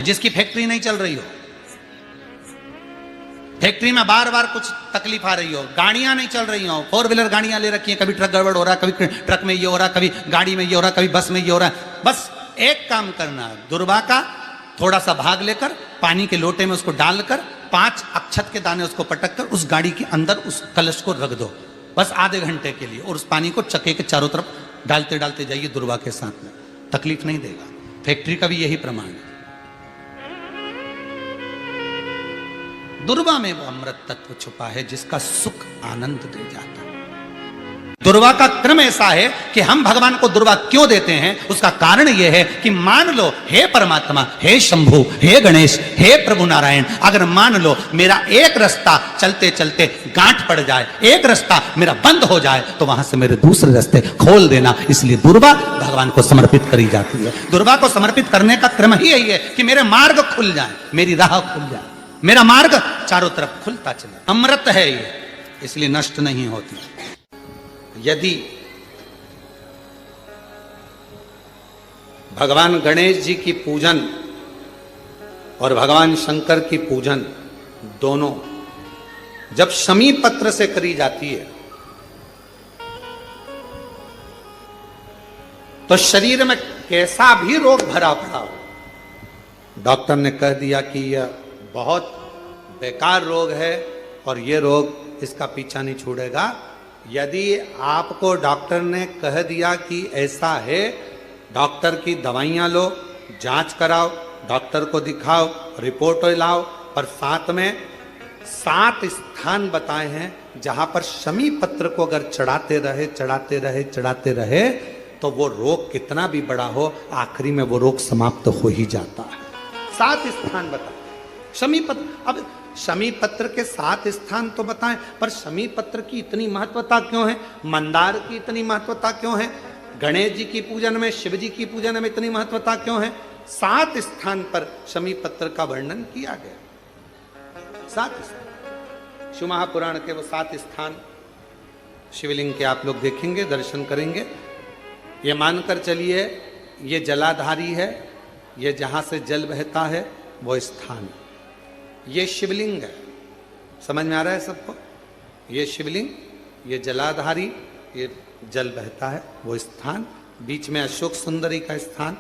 जिसकी फैक्ट्री नहीं चल रही हो, फैक्ट्री में बार बार कुछ तकलीफ आ रही हो, गाड़ियां नहीं चल रही हो, 4 व्हीलर गाड़ियां ले रखी हैं, कभी ट्रक गड़बड़ हो रहा है, कभी ट्रक में ये हो रहा है, कभी गाड़ी में ये हो रहा है, कभी बस में ये हो रहा है। बस एक काम करना, दुर्वा का थोड़ा सा भाग लेकर पानी के लोटे में उसको डालकर 5 अक्षत के दाने उसको पटक कर उस गाड़ी के अंदर उस कलश को रख दो, बस आधे घंटे के लिए, और उस पानी को चक्के के चारों तरफ डालते डालते जाइए दुर्वा के साथ में, तकलीफ नहीं देगा। फैक्ट्री का भी यही प्रमाण है। दुर्वा में वो अमृत तत्व छुपा है जिसका सुख आनंद दे जाता है। दुर्वा का क्रम ऐसा है कि हम भगवान को दुर्वा क्यों देते हैं, उसका कारण यह है कि मान लो हे परमात्मा, हे शंभु, हे गणेश, हे प्रभु नारायण, अगर मान लो मेरा एक रास्ता चलते चलते गांठ पड़ जाए, एक रास्ता मेरा बंद हो जाए, तो वहां से मेरे दूसरे रास्ते खोल देना। इसलिए दुर्वा भगवान को समर्पित करी जाती है। दुर्वा को समर्पित करने का क्रम ही यही है कि मेरे मार्ग खुल जाए, मेरी राह खुल जाए, मेरा मार्ग चारों तरफ खुलता चले। अमृत है ये, इसलिए नष्ट नहीं होती। यदि भगवान गणेश जी की पूजन और भगवान शंकर की पूजन दोनों जब शमी पत्र से करी जाती है तो शरीर में कैसा भी रोग भरा पड़ा हो, डॉक्टर ने कह दिया कि यह बहुत बेकार रोग है और ये रोग इसका पीछा नहीं छोड़ेगा, यदि आपको डॉक्टर ने कह दिया कि ऐसा है, डॉक्टर की दवाइयां लो, जांच कराओ, डॉक्टर को दिखाओ, रिपोर्ट लाओ, पर साथ में 7 स्थान बताए हैं जहां पर शमी पत्र को अगर चढ़ाते रहे तो वो रोग कितना भी बड़ा हो, आखिरी में वो रोग समाप्त हो ही जाता है। 7 स्थान बताए शमी पत्र। अब शमी पत्र के 7 स्थान तो बताएं, पर शमी पत्र की इतनी महत्वता क्यों है, मंदार की इतनी महत्वता क्यों है, गणेश जी की पूजन में, शिव जी की पूजन में इतनी महत्वता क्यों है? 7 स्थान पर शमी पत्र का वर्णन किया गया। 7 स्थान, शिव महापुराण के वो 7 स्थान शिवलिंग के आप लोग देखेंगे, दर्शन करेंगे। ये मानकर चलिए ये जलाधारी है, ये जहां से जल बहता है वो स्थान, ये शिवलिंग है। समझ में आ रहा है सबको? ये शिवलिंग, ये जलाधारी, ये जल बहता है वो स्थान, बीच में अशोक सुंदरी का स्थान,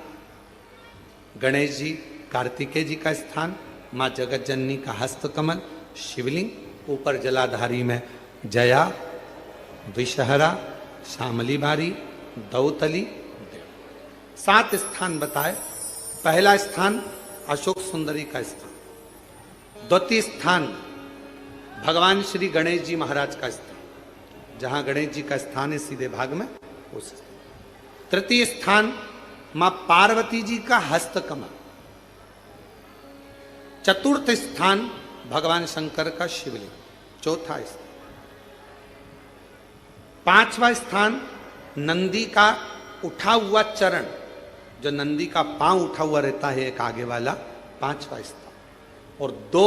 गणेश जी कार्तिकेय जी का स्थान, माँ जगत जननी का हस्तकमल, शिवलिंग, ऊपर जलाधारी में जया, विषहरा, शामली बारी, दौतली, 7 स्थान बताए। पहला स्थान अशोक सुंदरी का स्थान, द्वितीय स्थान भगवान श्री गणेश जी महाराज का स्थान, जहां गणेश जी का स्थान है सीधे भाग में उस स्थान। तृतीय स्थान मां पार्वती जी का हस्तकमल। चतुर्थ स्थान भगवान शंकर का शिवलिंग। चौथा स्थान। 5वां स्थान नंदी का उठा हुआ चरण, जो नंदी का पांव उठा हुआ रहता है एक आगे वाला, 5वां स्थान। और 2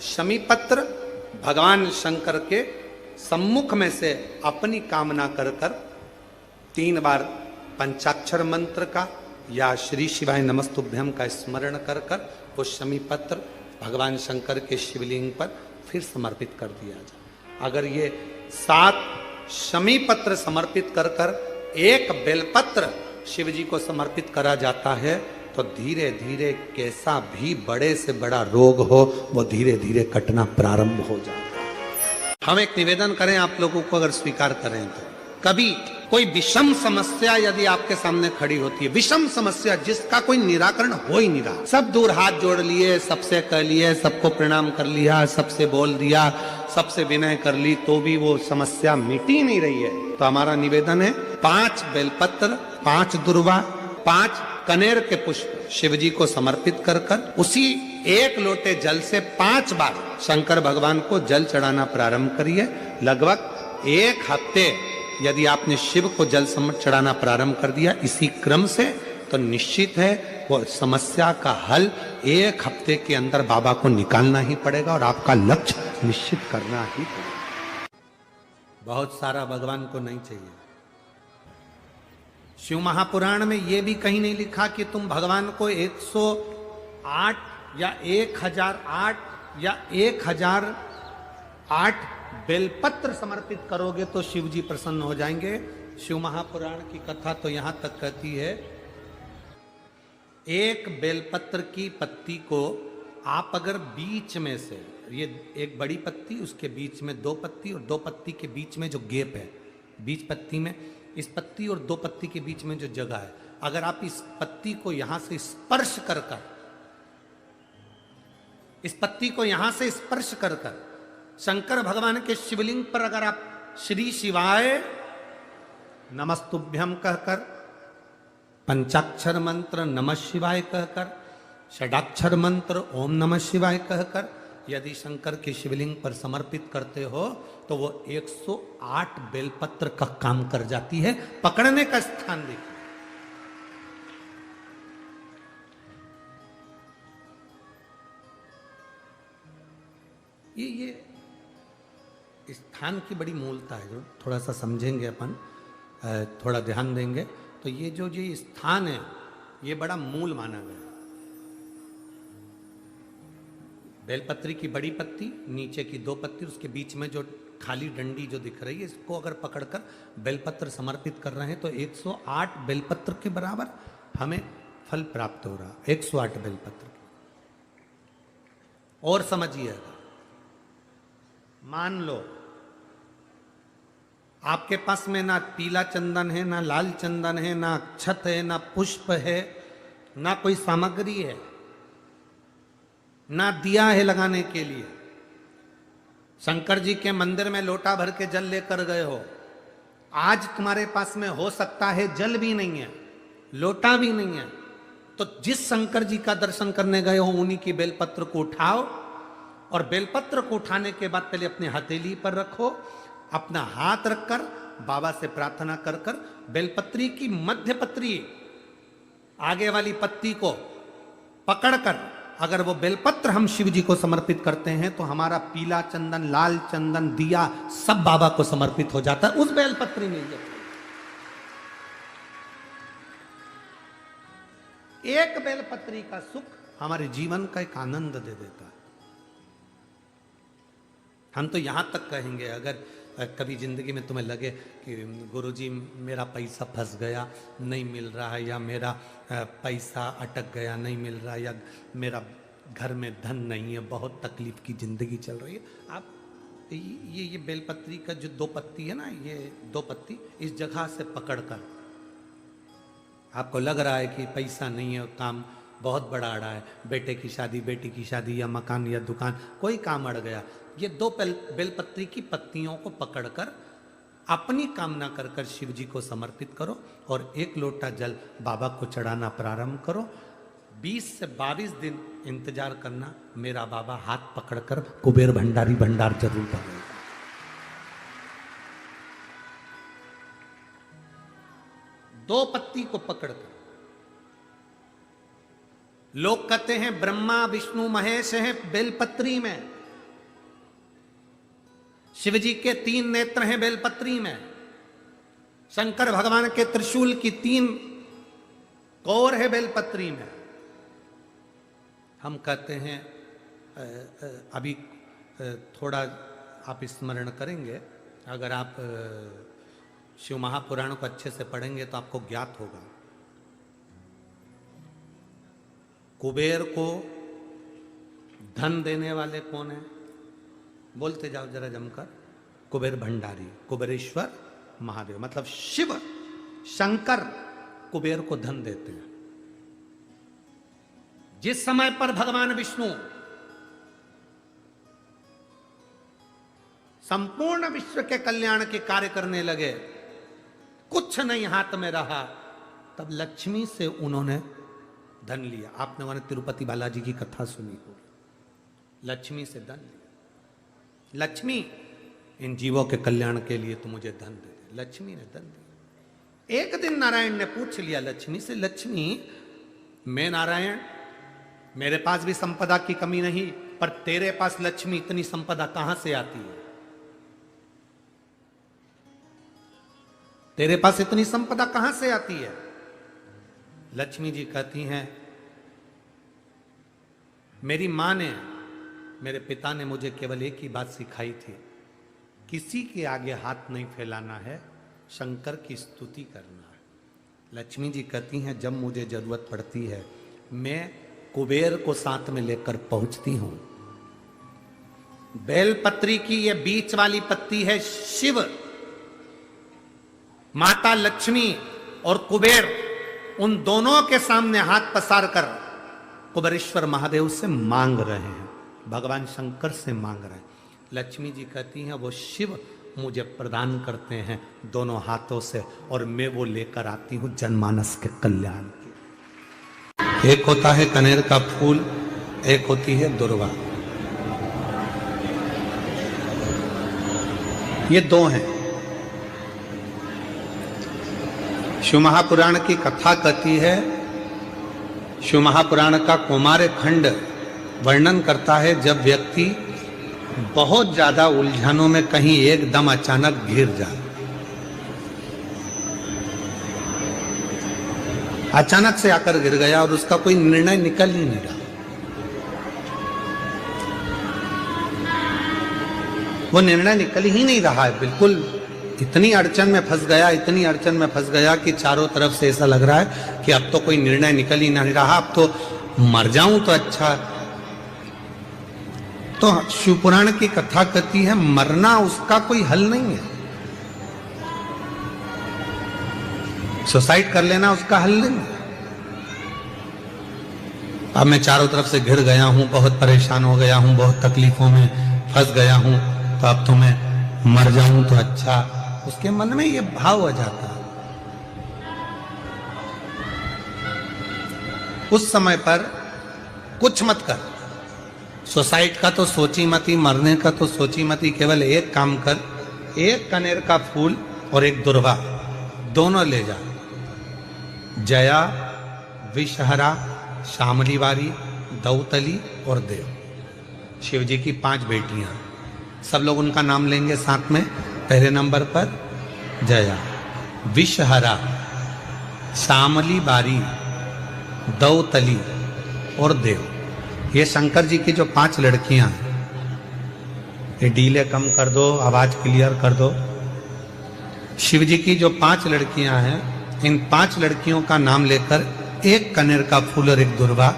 शमी पत्र भगवान शंकर के सम्मुख में से अपनी कामना कर 3 बार पंचाक्षर मंत्र का या श्री शिवाय नमस्तुभ्यं का स्मरण कर वो शमी पत्र भगवान शंकर के शिवलिंग पर फिर समर्पित कर दिया जाए। अगर ये 7 शमी पत्र समर्पित कर एक बेलपत्र शिव जी को समर्पित करा जाता है तो धीरे धीरे कैसा भी बड़े से बड़ा रोग हो वो धीरे धीरे कटना प्रारंभ हो जाता है। हम एक निवेदन करें आप लोगों को, अगर स्वीकार करें तो, कभी कोई विषम समस्या यदि आपके सामने खड़ी होती है, विषम समस्या जिसका कोई निराकरण हो ही नहीं रहा, सब दूर हाथ जोड़ लिए, सबसे कह लिए, सबको प्रणाम कर लिया, सबसे बोल दिया, सबसे विनय कर ली, तो भी वो समस्या मिटी नहीं रही है, तो हमारा निवेदन है 5 बेलपत्र, 5 दुर्वा, 5 कनेर के पुष्प शिव जी को समर्पित कर उसी एक लोटे जल से 5 बार शंकर भगवान को जल चढ़ाना प्रारंभ करिए। लगभग 1 हफ्ते यदि आपने शिव को जल चढ़ाना प्रारंभ कर दिया इसी क्रम से, तो निश्चित है वो समस्या का हल 1 हफ्ते के अंदर बाबा को निकालना ही पड़ेगा और आपका लक्ष्य निश्चित करना ही पड़ेगा। बहुत सारा भगवान को नहीं चाहिए। शिव महापुराण में यह भी कहीं नहीं लिखा कि तुम भगवान को 8 या 1008 या 1008 बेलपत्र समर्पित करोगे तो शिव जी प्रसन्न हो जाएंगे। शिव महापुराण की कथा तो यहां तक कहती है, एक बेलपत्र की पत्ती को आप अगर बीच में से, ये एक बड़ी पत्ती, उसके बीच में 2 पत्ती और 2 पत्ती के बीच में जो गैप है, बीच पत्ती में, इस पत्ती और 2 पत्ती के बीच में जो जगह है, अगर आप इस पत्ती को यहां से स्पर्श कर कर, इस पत्ती को यहां से स्पर्श कर कर शंकर भगवान के शिवलिंग पर अगर आप श्री शिवाय नमस्तुभ्यम कहकर, पंचाक्षर मंत्र नमः शिवाय कहकर, षडाक्षर मंत्र ओम नमः शिवाय कहकर यदि शंकर के शिवलिंग पर समर्पित करते हो तो वो 108 बेलपत्र का काम कर जाती है। पकड़ने का स्थान देखिए, ये स्थान की बड़ी मूलता है, जो थोड़ा सा समझेंगे अपन, थोड़ा ध्यान देंगे तो ये जो ये स्थान है ये बड़ा मूल माना गया। बेलपत्री की बड़ी पत्ती, नीचे की 2 पत्ती, उसके बीच में जो खाली डंडी जो दिख रही है, इसको अगर पकड़कर बेलपत्र समर्पित कर रहे हैं तो 108 बेलपत्र के बराबर हमें फल प्राप्त हो रहा, 108 बेलपत्र। और समझिएगा, मान लो आपके पास में ना पीला चंदन है, ना लाल चंदन है, ना अक्षत है, ना पुष्प है, ना कोई सामग्री है, ना दिया है लगाने के लिए। शंकर जी के मंदिर में लोटा भर के जल लेकर गए हो, आज तुम्हारे पास में हो सकता है जल भी नहीं है, लोटा भी नहीं है, तो जिस शंकर जी का दर्शन करने गए हो उन्हीं की बेलपत्र को उठाओ और बेलपत्र को उठाने के बाद पहले अपने हथेली पर रखो, अपना हाथ रखकर बाबा से प्रार्थना कर कर बेलपत्री की मध्य पत्री, आगे वाली पत्ती को पकड़कर अगर वो बेलपत्र हम शिव जी को समर्पित करते हैं तो हमारा पीला चंदन, लाल चंदन, दिया सब बाबा को समर्पित हो जाता है, उस बेलपत्री मिल जाती है। एक बेलपत्री का सुख हमारे जीवन का एक आनंद दे देता है। हम तो यहां तक कहेंगे, अगर कभी जिंदगी में तुम्हें लगे कि गुरुजी मेरा पैसा फंस गया नहीं मिल रहा है, या मेरा पैसा अटक गया नहीं मिल रहा है, या मेरा घर में धन नहीं है, बहुत तकलीफ की जिंदगी चल रही है, आप ये बेलपत्री का जो 2 पत्ती है ना, ये 2 पत्ती इस जगह से पकड़कर, आपको लग रहा है कि पैसा नहीं है, काम बहुत बड़ा अड़ा है, बेटे की शादी, बेटी की शादी, या मकान या दुकान, कोई काम अड़ गया, ये 2 बेलपत्री की पत्तियों को पकड़कर अपनी कामना कर कर शिव जी को समर्पित करो और 1 लोटा जल बाबा को चढ़ाना प्रारंभ करो। 20 से 22 दिन इंतजार करना, मेरा बाबा हाथ पकड़कर कुबेर भंडारी भंडार जरूर भरेगा। दो पत्ती को पकड़कर, लोग कहते हैं ब्रह्मा विष्णु महेश हैं बेलपत्री में, शिव जी के 3 नेत्र हैं बेलपत्री में, शंकर भगवान के त्रिशूल की 3 कौर है बेलपत्री में। हम कहते हैं अभी थोड़ा आप स्मरण करेंगे, अगर आप शिव महापुराण को अच्छे से पढ़ेंगे तो आपको ज्ञात होगा, कुबेर को धन देने वाले कौन है? बोलते जाओ जरा जमकर, कुबेर भंडारी, कुबेरेश्वर महादेव, मतलब शिव शंकर कुबेर को धन देते हैं। जिस समय पर भगवान विष्णु संपूर्ण विश्व के कल्याण के कार्य करने लगे, कुछ नहीं हाथ में रहा, तब लक्ष्मी से उन्होंने धन लिया। आपने वहां तिरुपति बालाजी की कथा सुनी होगी, लक्ष्मी से धन लिया। लक्ष्मी, इन जीवों के कल्याण के लिए तू मुझे धन दे दे। लक्ष्मी ने धन दिया। एक दिन नारायण ने पूछ लिया लक्ष्मी से, लक्ष्मी मैं नारायण, मेरे पास भी संपदा की कमी नहीं, पर तेरे पास लक्ष्मी इतनी संपदा कहां से आती है? तेरे पास इतनी संपदा कहां से आती है? लक्ष्मी जी कहती हैं, मेरी माँ ने, मेरे पिता ने मुझे केवल एक ही बात सिखाई थी, किसी के आगे हाथ नहीं फैलाना है, शंकर की स्तुति करना है। लक्ष्मी जी कहती हैं जब मुझे जरूरत पड़ती है मैं कुबेर को साथ में लेकर पहुंचती हूं। बेलपत्री की ये बीच वाली पत्ती है शिव, माता लक्ष्मी और कुबेर उन दोनों के सामने हाथ पसार कर कुबेरेश्वर महादेव से मांग रहे हैं, भगवान शंकर से मांग रहे हैं। लक्ष्मी जी कहती हैं वो शिव मुझे प्रदान करते हैं दोनों हाथों से और मैं वो लेकर आती हूं जनमानस के कल्याण के। एक होता है कनेर का फूल, एक होती है दुर्वा। ये दो हैं। शिव महापुराण की कथा कहती है, शिव महापुराण का कौमार्य खंड वर्णन करता है जब व्यक्ति बहुत ज्यादा उलझनों में कहीं एकदम अचानक घिर जाए, अचानक से आकर गिर गया और उसका कोई निर्णय निकल ही नहीं रहा, वो निर्णय निकल ही नहीं रहा है, बिल्कुल इतनी अड़चन में फंस गया, इतनी अड़चन में फंस गया कि चारों तरफ से ऐसा लग रहा है कि अब तो कोई निर्णय निकल ही नहीं रहा, अब तो मर जाऊं तो अच्छा। तो शिव पुराण की कथा कहती है मरना उसका कोई हल नहीं है, सुसाइड कर लेना उसका हल नहीं है। अब मैं चारों तरफ से घिर गया हूं, बहुत परेशान हो गया हूं, बहुत तकलीफों में फंस गया हूं, तो अब तो मैं मर जाऊं तो अच्छा, उसके मन में ये भाव आ जाता है। उस समय पर कुछ मत कर, सुसाइड का तो सोची मत ही, मरने का तो सोची मत ही, केवल एक काम कर, एक कनेर का फूल और एक दुर्वा दोनों ले जा। जया, विषहरा, शामली वारी, दौतली और देव, शिव जी की 5 बेटियां, सब लोग उनका नाम लेंगे साथ में। पहले नंबर पर जया, विषहरा, शामली बारी, दौतली और देव। ये शंकर जी की जो 5 लड़कियां हैं, ये डीले कम कर दो, आवाज क्लियर कर दो। शिव जी की जो 5 लड़कियां हैं, इन 5 लड़कियों का नाम लेकर एक कनेर का फूल और एक दुर्वा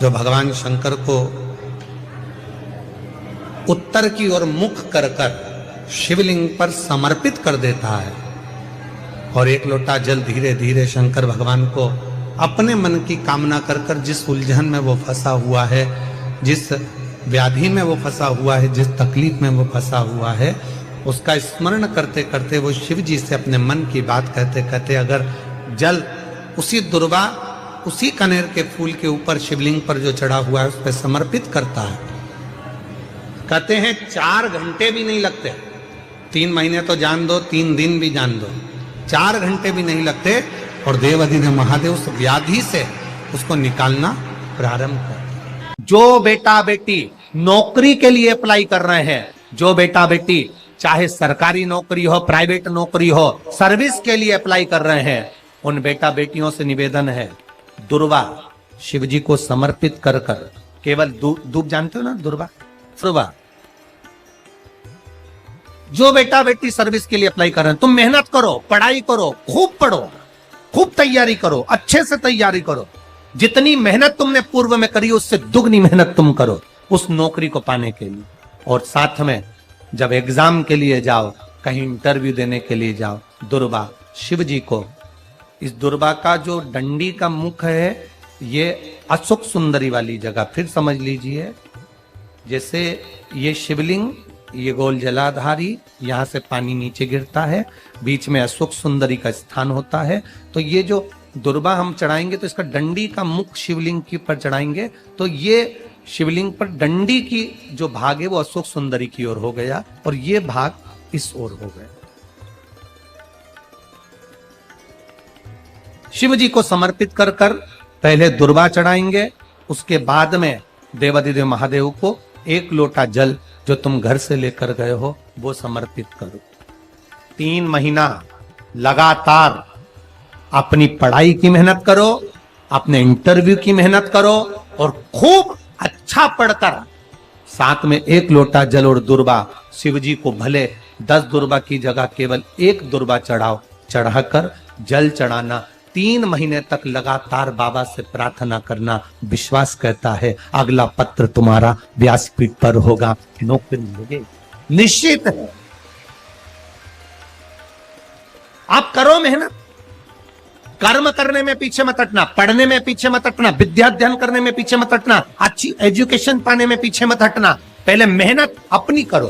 जो भगवान शंकर को उत्तर की ओर मुख कर कर शिवलिंग पर समर्पित कर देता है, और एक लोटा जल धीरे धीरे शंकर भगवान को अपने मन की कामना कर कर जिस उलझन में वो फंसा हुआ है, जिस व्याधि में वो फंसा हुआ है, जिस तकलीफ में वो फंसा हुआ है, उसका स्मरण करते करते वो शिव जी से अपने मन की बात कहते कहते अगर जल उसी दुर्वा, उसी कनेर के फूल के ऊपर शिवलिंग पर जो चढ़ा हुआ है उस पर समर्पित करता है, कहते हैं 4 घंटे भी नहीं लगते। 3 महीने तो जान दो, 3 दिन भी जान दो, 4 घंटे भी नहीं लगते और देवाधिदेव महादेव उस व्याधि से उसको निकालना प्रारंभ कर। जो बेटा बेटी नौकरी के लिए अप्लाई कर रहे हैं, जो बेटा बेटी चाहे सरकारी नौकरी हो, प्राइवेट नौकरी हो, सर्विस के लिए अप्लाई कर रहे हैं, उन बेटा बेटियों से निवेदन है दुर्वा शिव जी को समर्पित कर कर, केवल दूब जानते हो ना, दुर्वा, दुर्वा। जो बेटा बेटी सर्विस के लिए अप्लाई कर रहे हैं, तुम मेहनत करो, पढ़ाई करो, खूब पढ़ो, खूब तैयारी करो, अच्छे से तैयारी करो, जितनी मेहनत तुमने पूर्व में करी उससे दुगनी मेहनत तुम करो उस नौकरी को पाने के लिए। और साथ में जब एग्जाम के लिए जाओ, कहीं इंटरव्यू देने के लिए जाओ, दुर्वा शिव जी को, इस दुर्वा का जो डंडी का मुख है ये अशोक सुंदरी वाली जगह, फिर समझ लीजिए जैसे ये शिवलिंग, ये गोल जलाधारी, यहां से पानी नीचे गिरता है, बीच में अशोक सुंदरी का स्थान होता है, तो ये जो दुर्वा हम चढ़ाएंगे तो इसका डंडी का मुख शिवलिंग के पर चढ़ाएंगे, तो ये शिवलिंग पर डंडी की जो भाग है वो अशोक सुंदरी की ओर हो गया और ये भाग इस ओर हो गया। शिव जी को समर्पित कर कर पहले दुर्वा चढ़ाएंगे, उसके बाद में देवाधिदेव महादेव को 1 लोटा जल जो तुम घर से लेकर गए हो वो समर्पित करो। 3 महीना लगातार अपनी पढ़ाई की मेहनत करो, अपने इंटरव्यू की मेहनत करो और खूब अच्छा अच्छा पढ़कर साथ में 1 लोटा जल और दुर्बा, शिव जी को भले 10 दुर्बा की जगह केवल 1 दुर्बा चढ़ाओ, चढ़ाकर जल चढ़ाना, 3 महीने तक लगातार बाबा से प्रार्थना करना। विश्वास कहता है अगला पत्र तुम्हारा व्यासपीठ पर होगा, नौकरी मिलेगी, निश्चित है। आप करो मेहनत, कर्म करने में पीछे मत हटना, पढ़ने में पीछे मत हटना, विद्या अध्ययन करने में पीछे मत हटना, अच्छी एजुकेशन पाने में पीछे मत हटना। पहले मेहनत अपनी करो।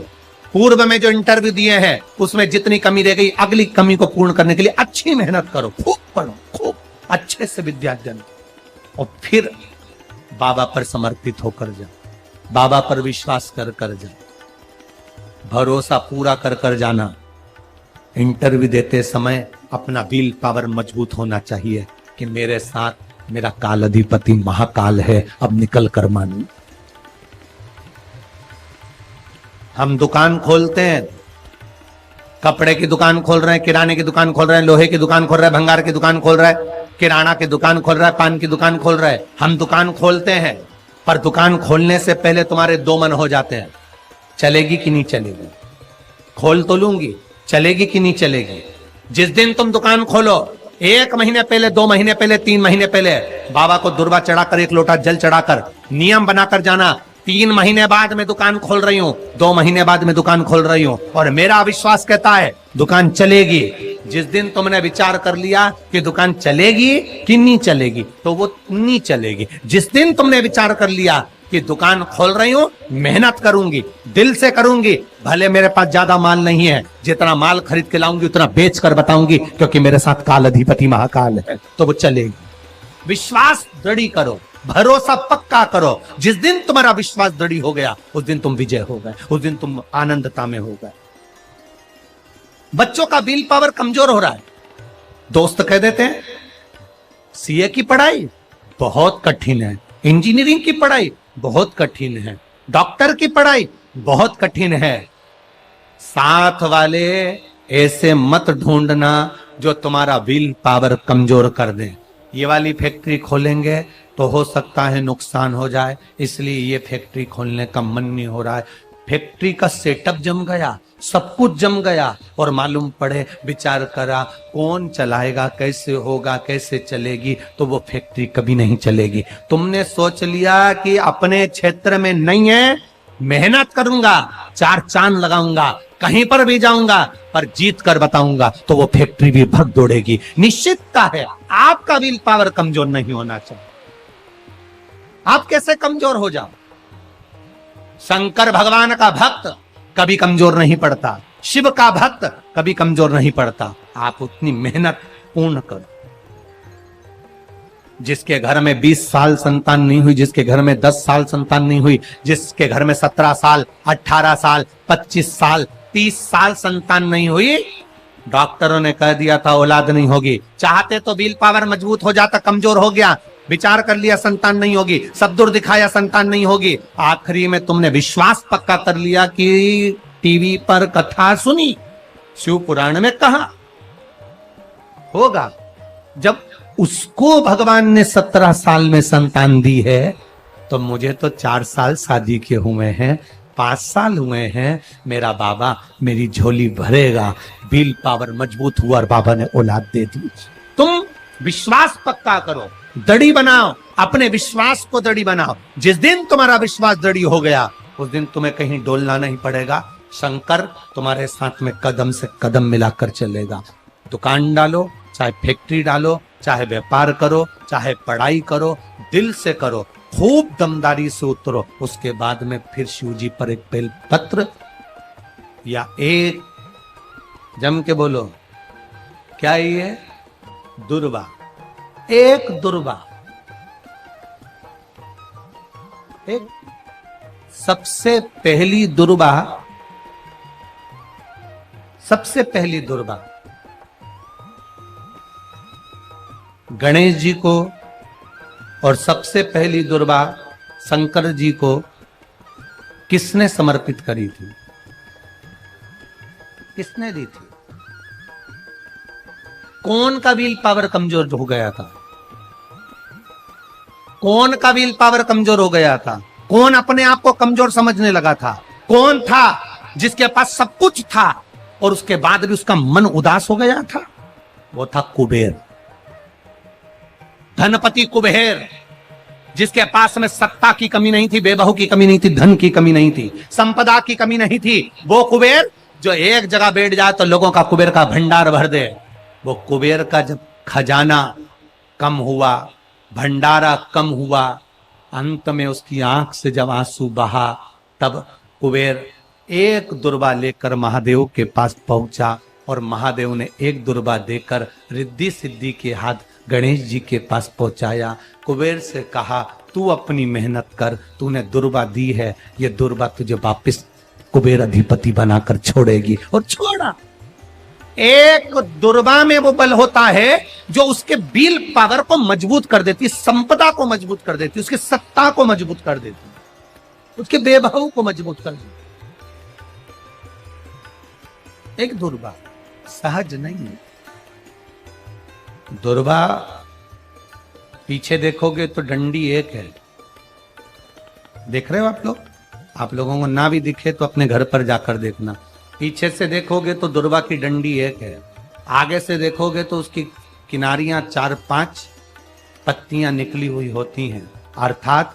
पूर्व में जो इंटरव्यू दिए हैं उसमें जितनी कमी रह गई, अगली कमी को पूर्ण करने के लिए अच्छी मेहनत करो, खूब पढ़ो, खूब अच्छे से विद्या अध्ययन, और फिर बाबा पर समर्पित होकर जाओ, बाबा पर विश्वास कर कर जाओ, भरोसा पूरा कर कर जाना। इंटरव्यू देते समय अपना विल पावर मजबूत होना चाहिए कि मेरे साथ मेरा काल अधिपति महाकाल है, अब निकल कर मानू। हम दुकान खोलते हैं, कपड़े की दुकान खोल रहे हैं, किराने की दुकान खोल रहे हैं, लोहे की दुकान खोल रहे हैं, भंगार की दुकान खोल रहे हैं, किराना की दुकान खोल रहा है, पान की दुकान खोल रहा है। हम दुकान खोलते हैं, पर दुकान खोलने से पहले तुम्हारे 2 मन हो जाते हैं, चलेगी कि नहीं चलेगी, खोल तो लूंगी, चलेगी कि नहीं चलेगी। जिस दिन तुम दुकान खोलो 1 महीने पहले, 2 महीने पहले, 3 महीने पहले बाबा को दुर्बा चढ़ाकर 1 लोटा जल चढ़ाकर नियम बनाकर जाना, 3 महीने बाद मैं दुकान खोल रही हूं, 2 महीने बाद मैं दुकान खोल रही हूं, और मेरा विश्वास कहता है दुकान चलेगी। जिस दिन तुमने विचार कर लिया कि दुकान चलेगी कि नहीं चलेगी, तो वो नहीं चलेगी। जिस दिन तुमने विचार कर लिया कि दुकान खोल रही हूं, मेहनत करूंगी, दिल से करूंगी, भले मेरे पास ज्यादा माल नहीं है, जितना माल खरीद के लाऊंगी उतना बेच कर बताऊंगी, क्योंकि मेरे साथ काल अधिपति महाकाल है, तो वो चलेगी। विश्वास दृढ़ करो, भरोसा पक्का करो। जिस दिन तुम्हारा विश्वास दृढ़ हो गया, उस दिन तुम विजय हो गए, उस दिन तुम आनंदता में हो गए। बच्चों का विल पावर कमजोर हो रहा है, दोस्त कह देते हैं सीए की पढ़ाई बहुत कठिन है, इंजीनियरिंग की पढ़ाई बहुत कठिन है, डॉक्टर की पढ़ाई बहुत कठिन है। साथ वाले ऐसे मत ढूंढना जो तुम्हारा विल पावर कमजोर कर दे। ये वाली फैक्ट्री खोलेंगे तो हो सकता है नुकसान हो जाए, इसलिए ये फैक्ट्री खोलने का मन नहीं हो रहा है। फैक्ट्री का सेटअप जम गया, सब कुछ जम गया, और मालूम पड़े, विचार करा कौन चलाएगा, कैसे होगा, कैसे चलेगी, तो वो फैक्ट्री कभी नहीं चलेगी। तुमने सोच लिया कि अपने क्षेत्र में नहीं है, मेहनत करूंगा, 4 चांद लगाऊंगा, कहीं पर भी जाऊंगा, पर जीत कर बताऊंगा, तो वो फैक्ट्री भी भग दौड़ेगी। निश्चितता है आपका विल पावर कमजोर नहीं होना चाहिए। आप कैसे कमजोर हो जाओ? शंकर भगवान का भक्त कभी कमजोर नहीं पड़ता, शिव का भक्त कभी कमजोर नहीं पड़ता। आप उतनी मेहनत पूर्ण करो। जिसके घर में 20 साल संतान नहीं हुई, जिसके घर में 10 साल संतान नहीं हुई, जिसके घर में 17 साल, 18 साल, 25 साल, 30 साल संतान नहीं हुई, डॉक्टरों ने कह दिया था औलाद नहीं होगी। चाहते तो विल पावर मजबूत हो जाता, कमजोर हो गया, विचार कर लिया संतान नहीं होगी, सब दूर दिखाया संतान नहीं होगी, आखिरी में तुमने विश्वास पक्का कर लिया कि टीवी पर कथा सुनी, शिव पुराण में कहा होगा। जब उसको भगवान ने 17 साल में संतान दी है, तो मुझे तो 4 साल शादी के हुए हैं, 5 साल हुए हैं, मेरा बाबा मेरी झोली भरेगा। विल पावर मजबूत हुआ और बाबा ने औलाद दे दी। तुम विश्वास पक्का करो, दड़ी बनाओ, अपने विश्वास को दड़ी बनाओ। जिस दिन तुम्हारा विश्वास दड़ी हो गया, उस दिन तुम्हें कहीं डोलना नहीं पड़ेगा। शंकर तुम्हारे साथ में कदम से कदम मिलाकर चलेगा। दुकान डालो, चाहे फैक्ट्री डालो, चाहे व्यापार करो, चाहे पढ़ाई करो, दिल से करो, खूब दमदारी से उतरो। उसके बाद में फिर शिव जी पर एक बेल पत्र या एक, जम के बोलो, क्या ये दुर्बा, एक दुर्बा, एक सबसे पहली दुर्बा, सबसे पहली दुर्बा गणेश जी को, और सबसे पहली दुर्बा शंकर जी को किसने समर्पित करी थी? किसने दी थी? कौन का विल पावर कमजोर हो गया था? कौन का विल पावर कमजोर हो गया था? कौन अपने आप को कमजोर समझने लगा था? कौन था जिसके पास सब कुछ था और उसके बाद भी उसका मन उदास हो गया था? वो था कुबेर, धनपति कुबेर, जिसके पास में सत्ता की कमी नहीं थी, बेबहू की कमी नहीं थी, धन की कमी नहीं थी, संपदा की कमी नहीं थी। वो कुबेर जो एक जगह बैठ जाए तो लोगों का कुबेर का भंडार भर दे। वो कुबेर का जब खजाना कम हुआ, भंडारा कम हुआ, अंत में उसकी आंख से जब आंसू बहा, तब कुबेर एक दुर्बा लेकर महादेव के पास पहुंचा और महादेव ने एक दुर्बा देकर रिद्धि सिद्धि के हाथ गणेश जी के पास पहुंचाया। कुबेर से कहा, तू अपनी मेहनत कर, तूने दुर्बा दी है, ये दुर्बा तुझे वापस कुबेर अधिपति बनाकर छोड़ेगी। और छोड़ा। एक दुर्बा में वो बल होता है जो उसके बिल पावर को मजबूत कर देती, संपदा को मजबूत कर देती, उसकी सत्ता को मजबूत कर देती, उसके बेबहू को मजबूत कर देती। एक दुर्बा सहज नहीं। दुर्बा पीछे देखोगे तो डंडी एक है। देख रहे हो आप लोग? आप लोगों को ना भी दिखे तो अपने घर पर जाकर देखना। पीछे से देखोगे तो दुर्बा की डंडी एक है, आगे से देखोगे तो उसकी किनारियां 4-5 पत्तियां निकली हुई होती हैं। अर्थात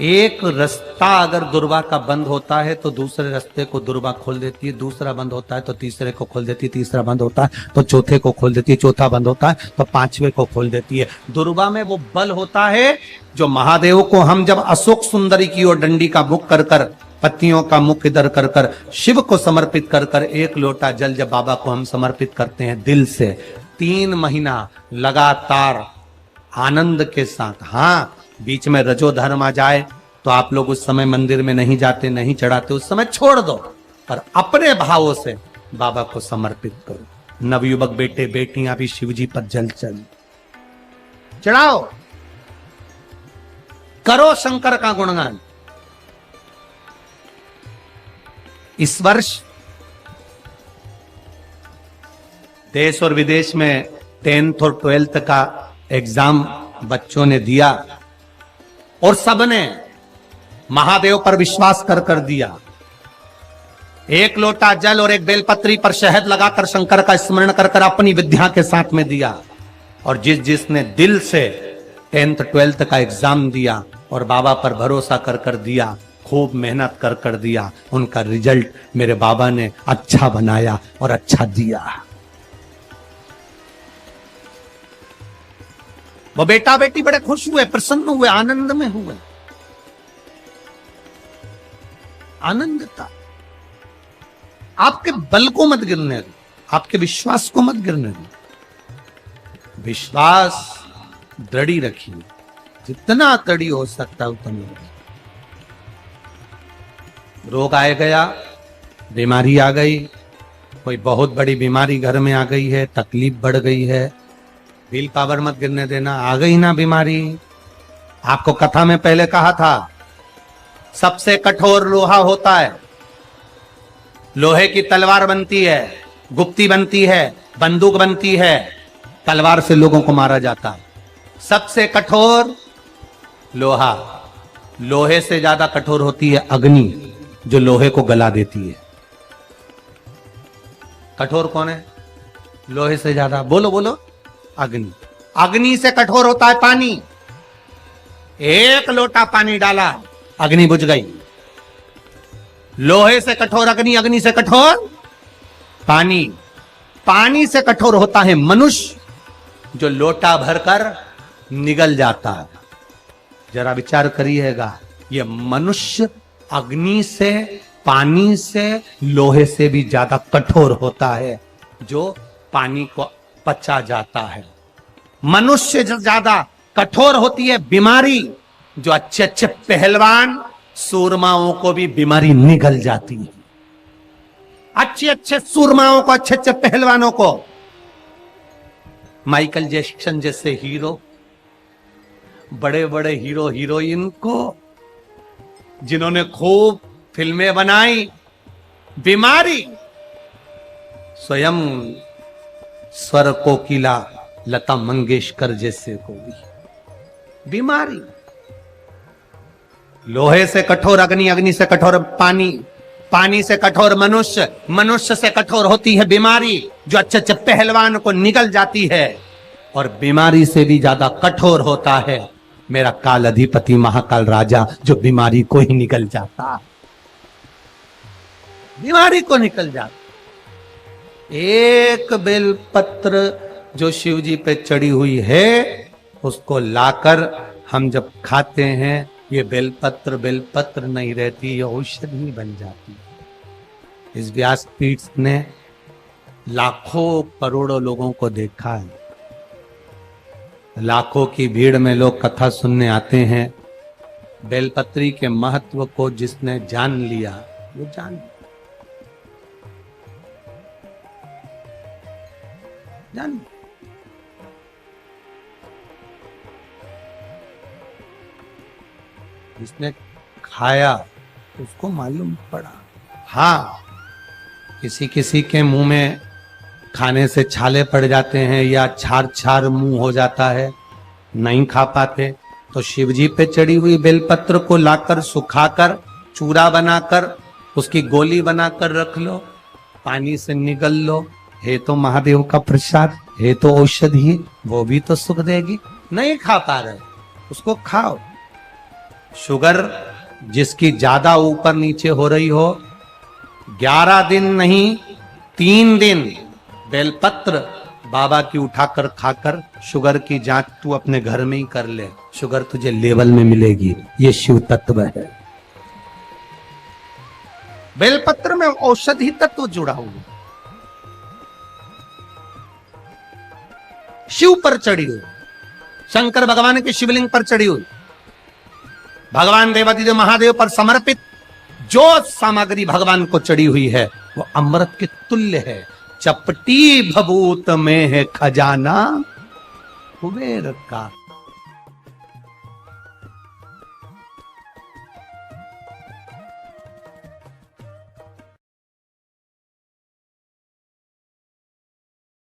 एक रास्ता अगर दुर्बा का बंद होता है तो दूसरे रास्ते को दुर्बा खोल देती है, दूसरा बंद होता है तो तीसरे को खोल देती है, तीसरा बंद होता है तो चौथे को खोल देती है, चौथा बंद होता है तो पांचवे को खोल देती है। दुर्बा में वो बल होता है जो महादेव को हम जब अशोक सुंदरी की ओर डंडी का मुख कर कर, पत्तियों का मुख इधर कर कर, शिव को समर्पित कर कर, एक लोटा जल जब बाबा को हम समर्पित करते हैं दिल से, 3 महीना लगातार आनंद के साथ, हाँ बीच में रजो धर्म आ जाए तो आप लोग उस समय मंदिर में नहीं जाते, नहीं चढ़ाते, उस समय छोड़ दो, पर अपने भावों से बाबा को समर्पित करो। नवयुवक बेटे बेटियां भी शिव जी पर जल चढ़ाओ, करो शंकर का गुणगान। इस वर्ष देश और विदेश में 10th और 12th का एग्जाम बच्चों ने दिया और सबने महादेव पर विश्वास कर कर दिया। एक लोटा जल और एक बेलपत्री पर शहद लगाकर शंकर का स्मरण कर कर अपनी विद्या के साथ में दिया। और जिसने दिल से 10th 12th का एग्जाम दिया और बाबा पर भरोसा कर कर दिया, खूब मेहनत कर कर दिया, उनका रिजल्ट मेरे बाबा ने अच्छा बनाया और अच्छा दिया। वो बेटा बेटी बड़े खुश हुए, प्रसन्न हुए, आनंद में हुए। आनंद था। आपके बल को मत गिरने दो, आपके विश्वास को मत गिरने दो। विश्वास दृढ़ी रखिए, जितना दृढ़ी हो सकता है उतना रखिए। रोग आ गया, बीमारी आ गई, कोई बहुत बड़ी बीमारी घर में आ गई है, तकलीफ बढ़ गई है, विल पावर मत गिरने देना। आ गई ना बीमारी, आपको कथा में पहले कहा था, सबसे कठोर लोहा होता है, लोहे की तलवार बनती है, गुप्ती बनती है, बंदूक बनती है, तलवार से लोगों को मारा जाता है। सबसे कठोर लोहा, लोहे से ज्यादा कठोर होती है अग्नि, जो लोहे को गला देती है। कठोर कौन है लोहे से ज्यादा? बोलो बोलो, अग्नि। अग्नि से कठोर होता है पानी। एक लोटा पानी डाला, अग्नि बुझ गई। लोहे से कठोर अग्नि, अग्नि से कठोर पानी। पानी से कठोर होता है मनुष्य, जो लोटा भरकर निगल जाता है। जरा विचार करिएगा, ये मनुष्य अग्नि से, पानी से, लोहे से भी ज्यादा कठोर होता है, जो पानी को पचा जाता है। मनुष्य से ज्यादा कठोर होती है बीमारी, जो अच्छे अच्छे पहलवान सूरमाओं को भी बीमारी निगल जाती है। अच्छे अच्छे सूरमाओं को, अच्छे अच्छे पहलवानों को, माइकल जैक्सन जैसे हीरो, बड़े बड़े हीरो हीरोइन को, जिन्होंने खूब फिल्में बनाई, बीमारी। स्वयं स्वर कोकिला लता मंगेशकर जैसे को भी बीमारी। लोहे से कठोर अग्नि, अग्नि से कठोर पानी, पानी से कठोर मनुष्य, मनुष्य से कठोर होती है बीमारी जो अच्छे अच्छे पहलवान को निगल जाती है। और बीमारी से भी ज्यादा कठोर होता है मेरा काल अधिपति महाकाल राजा, जो बीमारी को ही निकल जाता, बीमारी को निकल जाता। एक बेलपत्र जो शिव जी पे चढ़ी हुई है, उसको लाकर हम जब खाते हैं, ये बेलपत्र बेलपत्र नहीं रहती, ये औषधि बन जाती है। इस व्यासपीठ ने लाखों करोड़ों लोगों को देखा है, लाखों की भीड़ में लोग कथा सुनने आते हैं। बेलपत्री के महत्व को जिसने जान लिया वो जान लिया, जान लिया। जिसने खाया उसको मालूम पड़ा। हाँ, किसी किसी के मुंह में खाने से छाले पड़ जाते हैं या छार छार मुंह हो जाता है, नहीं खा पाते, तो शिवजी पे चढ़ी हुई बेलपत्र को लाकर सुखाकर चूरा बनाकर उसकी गोली बनाकर रख लो, पानी से निगल लो। हे तो महादेव का प्रसाद, हे तो औषधि, वो भी तो सुख देगी। नहीं खा पा रहे, उसको खाओ। शुगर जिसकी ज्यादा ऊपर नीचे हो रही हो, 11 दिन नहीं 3 दिन बेलपत्र बाबा की उठाकर खाकर शुगर की जांच तू अपने घर में ही कर ले, शुगर तुझे लेवल में मिलेगी। ये शिव तत्व है। बेलपत्र में औषधि तत्व जुड़ा हुआ, शिव पर चढ़ी हुई, शंकर भगवान के शिवलिंग पर चढ़ी हुई, भगवान देवादिदेव महादेव पर समर्पित जो सामग्री भगवान को चढ़ी हुई है वो अमृत के तुल्य है। चपटी भभूत में है खजाना कुबेर का।